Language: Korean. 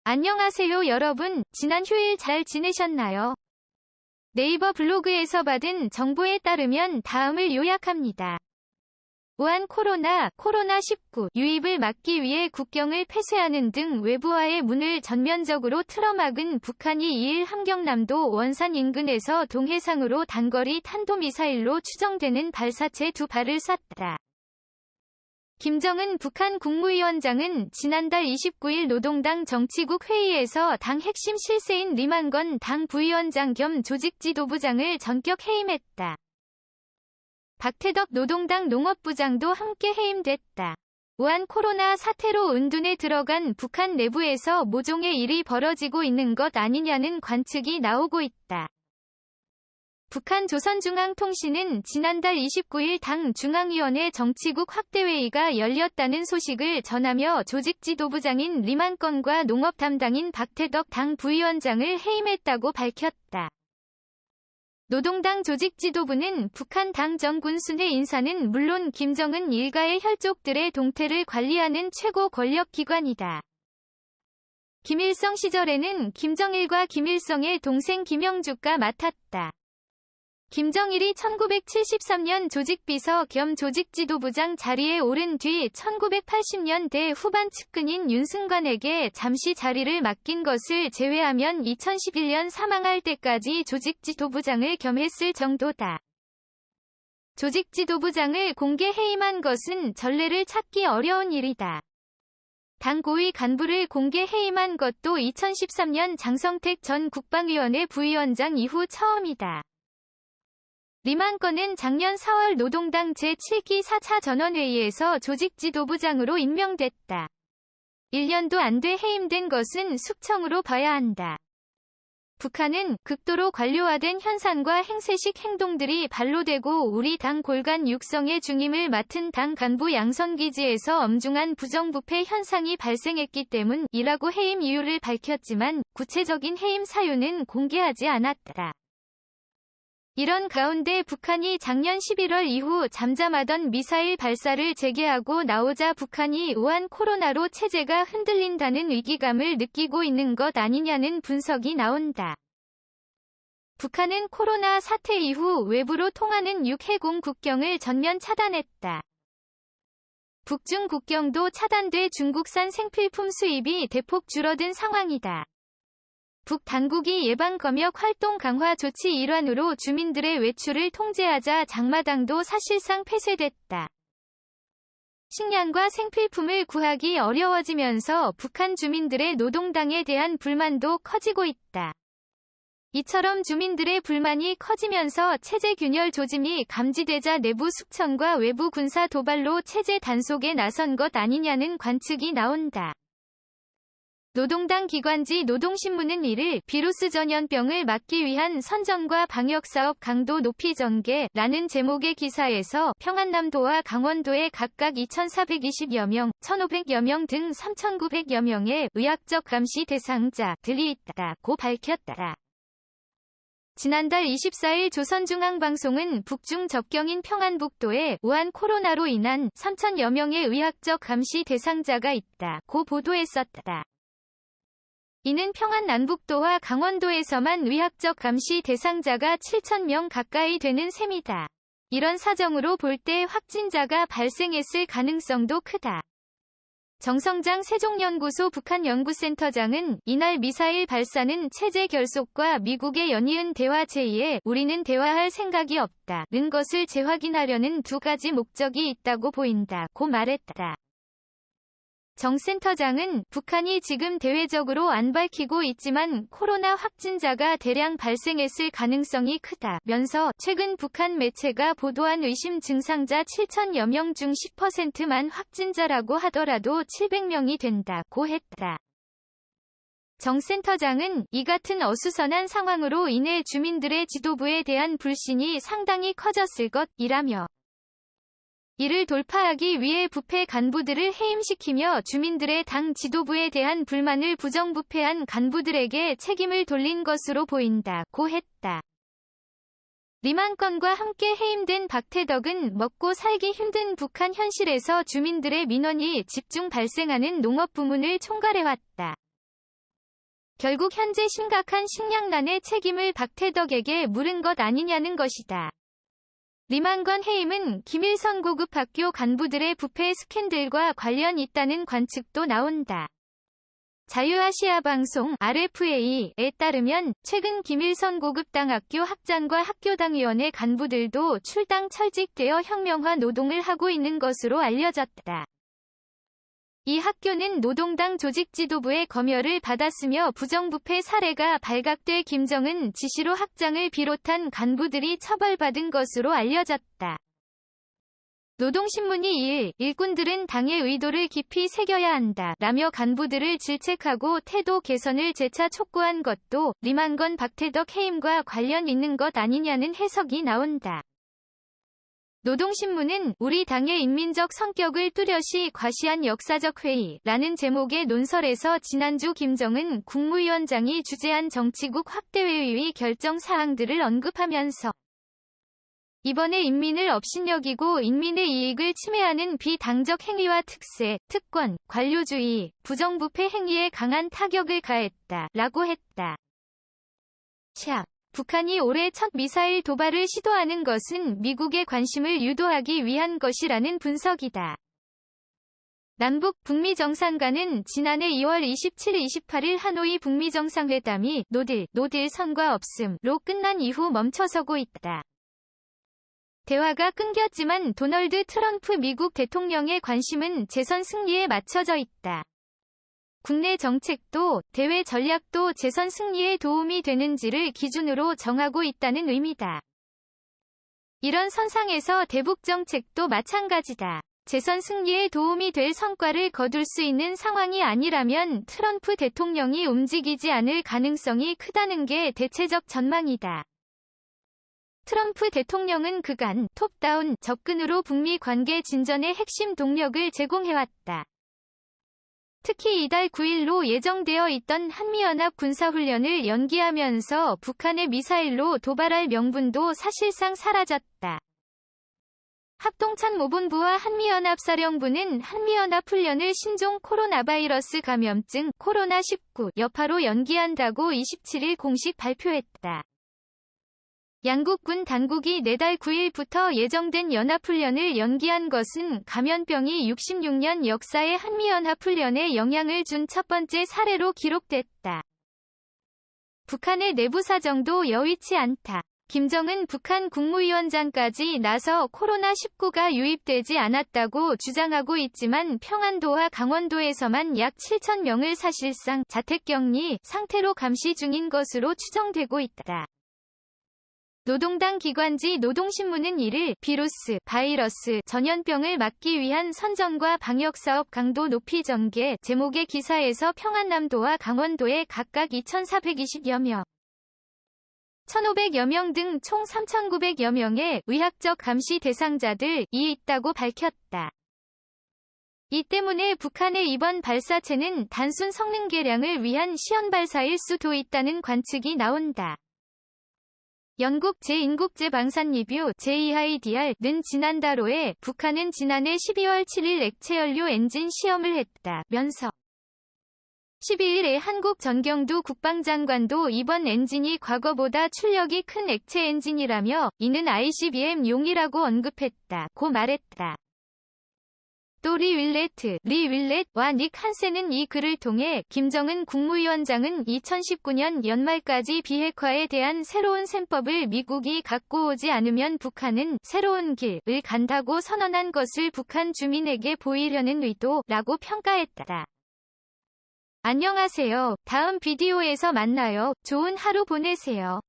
안녕하세요 여러분, 지난 휴일 잘 지내셨나요? 네이버 블로그에서 받은 정보에 따르면 다음을 요약합니다. 우한 코로나19 유입을 막기 위해 국경을 폐쇄하는 등 외부와의 문을 전면적으로 틀어막은 북한이 2일 함경남도 원산 인근에서 동해상으로 단거리 탄도미사일로 추정되는 발사체 2발을 쐈다. 김정은 북한 국무위원장은 지난달 29일 노동당 정치국 회의에서 당 핵심 실세인 리만건 당 부위원장 겸 조직지도부장을 전격 해임했다. 박태덕 노동당 농업부장도 함께 해임됐다. 우한 코로나 사태로 은둔에 들어간 북한 내부에서 모종의 일이 벌어지고 있는 것 아니냐는 관측이 나오고 있다. 북한 조선중앙통신은 지난달 29일 당 중앙위원회 정치국 확대회의가 열렸다는 소식을 전하며 조직지도부장인 리만건과 농업 담당인 박태덕 당 부위원장을 해임했다고 밝혔다. 노동당 조직지도부는 북한 당 전 군수내 인사는 물론 김정은 일가의 혈족들의 동태를 관리하는 최고 권력기관이다. 김일성 시절에는 김정일과 김일성의 동생 김영주가 맡았다. 김정일이 1973년 조직비서 겸 조직지도부장 자리에 오른 뒤 1980년대 후반 측근인 윤승관에게 잠시 자리를 맡긴 것을 제외하면 2011년 사망할 때까지 조직지도부장을 겸했을 정도다. 조직지도부장을 공개 해임한 것은 전례를 찾기 어려운 일이다. 당 고위 간부를 공개 해임한 것도 2013년 장성택 전 국방위원회 부위원장 이후 처음이다. 리만건은 작년 4월 노동당 제7기 4차 전원회의에서 조직지도부장으로 임명됐다. 1년도 안 돼 해임된 것은 숙청으로 봐야 한다. 북한은 극도로 관료화된 현상과 행세식 행동들이 반로되고 우리 당 골간 육성의 중임을 맡은 당 간부 양선기지에서 엄중한 부정부패 현상이 발생했기 때문이라고 해임 이유를 밝혔지만 구체적인 해임 사유는 공개하지 않았다. 이런 가운데 북한이 작년 11월 이후 잠잠하던 미사일 발사를 재개하고 나오자 북한이 우한 코로나로 체제가 흔들린다는 위기감을 느끼고 있는 것 아니냐는 분석이 나온다. 북한은 코로나 사태 이후 외부로 통하는 육해공 국경을 전면 차단했다. 북중 국경도 차단돼 중국산 생필품 수입이 대폭 줄어든 상황이다. 북 당국이 예방검역 활동 강화 조치 일환으로 주민들의 외출을 통제하자 장마당도 사실상 폐쇄됐다. 식량과 생필품을 구하기 어려워지면서 북한 주민들의 노동당에 대한 불만도 커지고 있다. 이처럼 주민들의 불만이 커지면서 체제 균열 조짐이 감지되자 내부 숙청과 외부 군사 도발로 체제 단속에 나선 것 아니냐는 관측이 나온다. 노동당 기관지 노동신문은 이를 비루스 전염병을 막기 위한 선정과 방역사업 강도 높이 전개라는 제목의 기사에서 평안남도와 강원도에 각각 2,420여 명, 1,500여 명 등 3,900여 명의 의학적 감시 대상자들이 있다고 밝혔다. 지난달 24일 조선중앙방송은 북중 접경인 평안북도에 우한 코로나로 인한 3,000여 명의 의학적 감시 대상자가 있다고 보도했었다. 이는 평안 남북도와 강원도에서만 의학적 감시 대상자가 7,000명 가까이 되는 셈이다. 이런 사정으로 볼 때 확진자가 발생했을 가능성도 크다. 정성장 세종연구소 북한연구센터장은 이날 미사일 발사는 체제 결속과 미국의 연이은 대화 제의에 우리는 대화할 생각이 없다는 것을 재확인하려는 두 가지 목적이 있다고 보인다고 말했다. 정 센터장은 북한이 지금 대외적으로 안 밝히고 있지만 코로나 확진자가 대량 발생했을 가능성이 크다면서 최근 북한 매체가 보도한 의심 증상자 7,000여 명 중 10%만 확진자라고 하더라도 700명이 된다고 했다. 정 센터장은 이 같은 어수선한 상황으로 인해 주민들의 지도부에 대한 불신이 상당히 커졌을 것이라며 이를 돌파하기 위해 부패 간부들을 해임시키며 주민들의 당 지도부에 대한 불만을 부정부패한 간부들에게 책임을 돌린 것으로 보인다고 했다. 리만건과 함께 해임된 박태덕은 먹고 살기 힘든 북한 현실에서 주민들의 민원이 집중 발생하는 농업 부문을 총괄해왔다. 결국 현재 심각한 식량난의 책임을 박태덕에게 물은 것 아니냐는 것이다. 리만건 해임은 김일성 고급 학교 간부들의 부패 스캔들과 관련 있다는 관측도 나온다. 자유아시아 방송 RFA에 따르면 최근 김일성 고급당학교 학장과 학교당위원회 간부들도 출당 철직되어 혁명화 노동을 하고 있는 것으로 알려졌다. 이 학교는 노동당 조직지도부의 검열을 받았으며 부정부패 사례가 발각돼 김정은 지시로 학장을 비롯한 간부들이 처벌받은 것으로 알려졌다. 노동신문이 2일 일꾼들은 당의 의도를 깊이 새겨야 한다 라며 간부들을 질책하고 태도 개선을 재차 촉구한 것도 리만건 박태덕 해임과 관련 있는 것 아니냐는 해석이 나온다. 노동신문은 우리 당의 인민적 성격을 뚜렷이 과시한 역사적 회의라는 제목의 논설에서 지난주 김정은 국무위원장이 주재한 정치국 확대회의 결정 사항들을 언급하면서 이번에 인민을 업신여기고 인민의 이익을 침해하는 비당적 행위와 특세, 특권, 관료주의, 부정부패 행위에 강한 타격을 가했다 라고 했다. 북한이 올해 첫 미사일 도발을 시도하는 것은 미국의 관심을 유도하기 위한 것이라는 분석이다. 남북 북미 정상간은 지난해 2월 27-28일 하노이 북미 정상회담이 노딜 선과 없음로 끝난 이후 멈춰서고 있다. 대화가 끊겼지만 도널드 트럼프 미국 대통령의 관심은 재선 승리에 맞춰져 있다. 국내 정책도 대외 전략도 재선 승리에 도움이 되는지를 기준으로 정하고 있다는 의미다. 이런 선상에서 대북 정책도 마찬가지다. 재선 승리에 도움이 될 성과를 거둘 수 있는 상황이 아니라면 트럼프 대통령이 움직이지 않을 가능성이 크다는 게 대체적 전망이다. 트럼프 대통령은 그간 톱다운 접근으로 북미 관계 진전의 핵심 동력을 제공해왔다. 특히 이달 9일로 예정되어 있던 한미연합 군사훈련을 연기하면서 북한의 미사일로 도발할 명분도 사실상 사라졌다. 합동참모본부와 한미연합사령부는 한미연합훈련을 신종 코로나 바이러스 감염증 코로나19 여파로 연기한다고 27일 공식 발표했다. 양국 군 당국이 내달 9일부터 예정된 연합훈련을 연기한 것은 감염병이 66년 역사의 한미연합훈련에 영향을 준 첫 번째 사례로 기록됐다. 북한의 내부 사정도 여의치 않다. 김정은 북한 국무위원장까지 나서 코로나19가 유입되지 않았다고 주장하고 있지만 평안도와 강원도에서만 약 7,000명을 사실상 자택격리 상태로 감시 중인 것으로 추정되고 있다. 노동당 기관지 노동신문은 1일 바이러스 전염병을 막기 위한 선정과 방역사업 강도 높이 전개 제목의 기사에서 평안남도와 강원도에 각각 2,420여 명, 1,500여 명 등 총 3,900여 명의 의학적 감시 대상자들이 있다고 밝혔다. 이 때문에 북한의 이번 발사체는 단순 성능 개량을 위한 시험 발사일 수도 있다는 관측이 나온다. 영국 제-인국제방산리뷰 JEIDR는 지난달 5에 북한은 지난해 12월 7일 액체연료 엔진 시험을 했다면서 12일에 한국 전경두 국방장관도 이번 엔진이 과거보다 출력이 큰 액체 엔진이라며 이는 ICBM용이라고 언급했다고 말했다. 또 리 윌렛와 닉 한센은 이 글을 통해 김정은 국무위원장은 2019년 연말까지 비핵화에 대한 새로운 셈법을 미국이 갖고 오지 않으면 북한은 새로운 길을 간다고 선언한 것을 북한 주민에게 보이려는 의도라고 평가했다. 안녕하세요. 다음 비디오에서 만나요. 좋은 하루 보내세요.